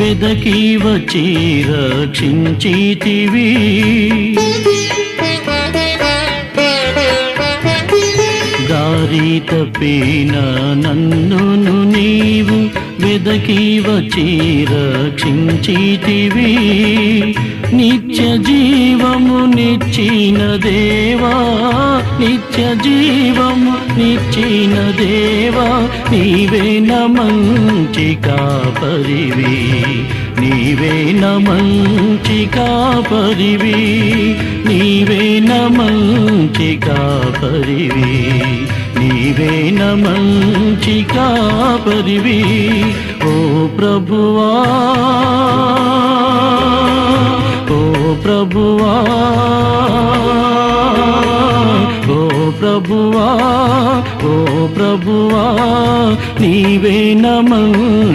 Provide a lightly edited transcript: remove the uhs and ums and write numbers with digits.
వెదకి వచ్చి రక్షించితివి. దారి తప్పిన నన్నును నీవు వెదకి వచ్చి రక్షించితివి. నిత్య జీవము నిచ్చిన దేవా, నిత్య జీవము నిచ్చిన దేవా, నీవే నా మంచి కాపరివి, నీవే నా మంచి కాపరివి, నీవే నా మంచి కాపరివి, నీవే నా మంచి కాపరివి. ఓ ప్రభువా, ఓ ప్రభువా, ఓ ప్రభువా, ఓ ప్రభువా, నీవే నా